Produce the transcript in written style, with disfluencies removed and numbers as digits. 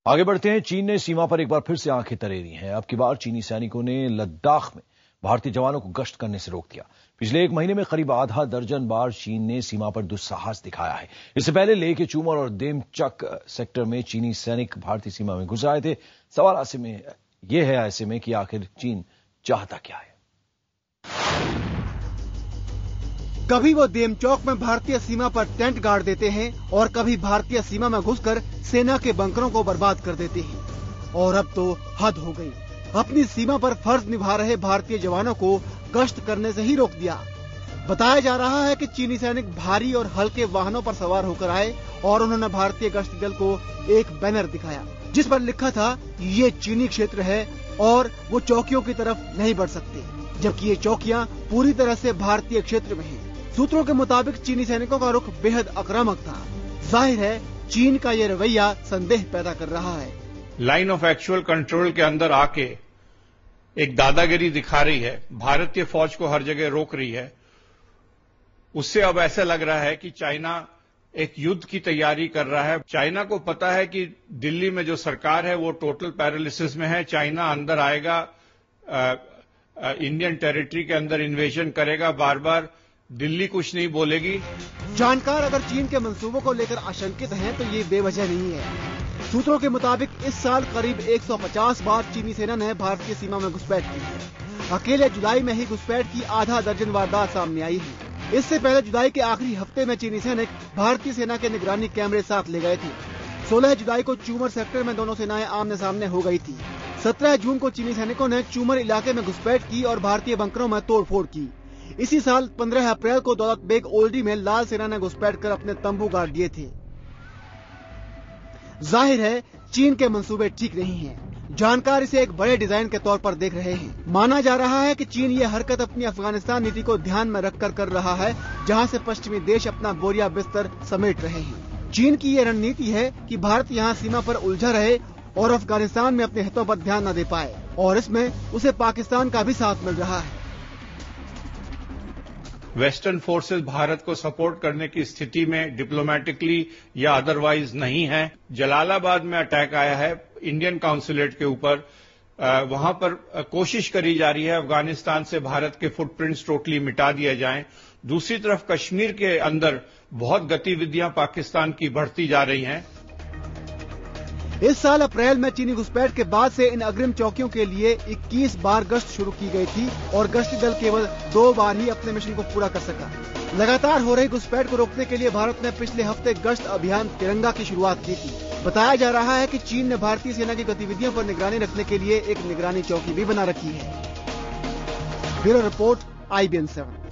आगे बढ़ते हैं। चीन ने सीमा पर एक बार फिर से आंखें तरेरी हैं। अब की बार चीनी सैनिकों ने लद्दाख में भारतीय जवानों को गश्त करने से रोक दिया। पिछले एक महीने में करीब आधा दर्जन बार चीन ने सीमा पर दुस्साहस दिखाया है। इससे पहले लेह के चूमर और देमचक सेक्टर में चीनी सैनिक भारतीय सीमा में घुस आए थे। सवाल ऐसे में कि आखिर चीन चाहता क्या है। कभी वो देमचौक में भारतीय सीमा पर टेंट गाड़ देते हैं और कभी भारतीय सीमा में घुसकर सेना के बंकरों को बर्बाद कर देते हैं। और अब तो हद हो गई। अपनी सीमा पर फर्ज निभा रहे भारतीय जवानों को गश्त करने से ही रोक दिया। बताया जा रहा है कि चीनी सैनिक भारी और हल्के वाहनों पर सवार होकर आए और उन्होंने भारतीय गश्ती दल को एक बैनर दिखाया जिस पर लिखा था ये चीनी क्षेत्र है और वो चौकियों की तरफ नहीं बढ़ सकते, जबकि ये चौकियां पूरी तरह से भारतीय क्षेत्र में हैं। सूत्रों के मुताबिक चीनी सैनिकों का रुख बेहद आक्रामक था। जाहिर है चीन का ये रवैया संदेह पैदा कर रहा है। लाइन ऑफ एक्चुअल कंट्रोल के अंदर आके एक दादागिरी दिखा रही है, भारतीय फौज को हर जगह रोक रही है। उससे अब ऐसा लग रहा है कि चाइना एक युद्ध की तैयारी कर रहा है। चाइना को पता है कि दिल्ली में जो सरकार है वो टोटल पैरालिसिस में है। चाइना अंदर आएगा, इंडियन टेरिटरी के अंदर इन्वेजन करेगा, बार बार दिल्ली कुछ नहीं बोलेगी। जानकार अगर चीन के मंसूबों को लेकर आशंकित हैं तो ये बेवजह नहीं है। सूत्रों के मुताबिक इस साल करीब 150 बार चीनी सेना ने भारतीय सीमा में घुसपैठ की है। अकेले जुलाई में ही घुसपैठ की आधा दर्जन वारदात सामने आई है। इससे पहले जुलाई के आखिरी हफ्ते में चीनी सैनिक भारतीय सेना के निगरानी कैमरे साथ ले गए थे। 16 जुलाई को चूमर सेक्टर में दोनों सेनाएं आमने सामने हो गई थी। 17 जून को चीनी सैनिकों ने चूमर इलाके में घुसपैठ की और भारतीय बंकरों में तोड़फोड़ की। इसी साल 15 अप्रैल को दौलत बेग ओल्डी में लाल सेना ने घुसपैठ कर अपने तंबू गाड़ दिए थे। जाहिर है चीन के मंसूबे ठीक नहीं हैं। जानकार इसे एक बड़े डिजाइन के तौर पर देख रहे हैं। माना जा रहा है कि चीन ये हरकत अपनी अफगानिस्तान नीति को ध्यान में रखकर कर रहा है, जहां से पश्चिमी देश अपना बोरिया बिस्तर समेट रहे हैं। चीन की ये रणनीति है कि भारत यहाँ सीमा पर उलझा रहे और अफगानिस्तान में अपने हितों पर ध्यान न दे पाए, और इसमें उसे पाकिस्तान का भी साथ मिल रहा है। वेस्टर्न फोर्सेस भारत को सपोर्ट करने की स्थिति में डिप्लोमेटिकली या अदरवाइज नहीं है। जलालाबाद में अटैक आया है इंडियन काउंसुलेट के ऊपर। वहां पर कोशिश करी जा रही है अफगानिस्तान से भारत के फुटप्रिंट्स टोटली मिटा दिए जाएं। दूसरी तरफ कश्मीर के अंदर बहुत गतिविधियां पाकिस्तान की बढ़ती जा रही हैं। इस साल अप्रैल में चीनी घुसपैठ के बाद से इन अग्रिम चौकियों के लिए 21 बार गश्त शुरू की गई थी और गश्ती दल केवल 2 बार ही अपने मिशन को पूरा कर सका। लगातार हो रही घुसपैठ को रोकने के लिए भारत ने पिछले हफ्ते गश्त अभियान तिरंगा की शुरुआत की थी। बताया जा रहा है कि चीन ने भारतीय सेना की गतिविधियों पर निगरानी रखने के लिए एक निगरानी चौकी भी बना रखी है। Bureau report IBN 7।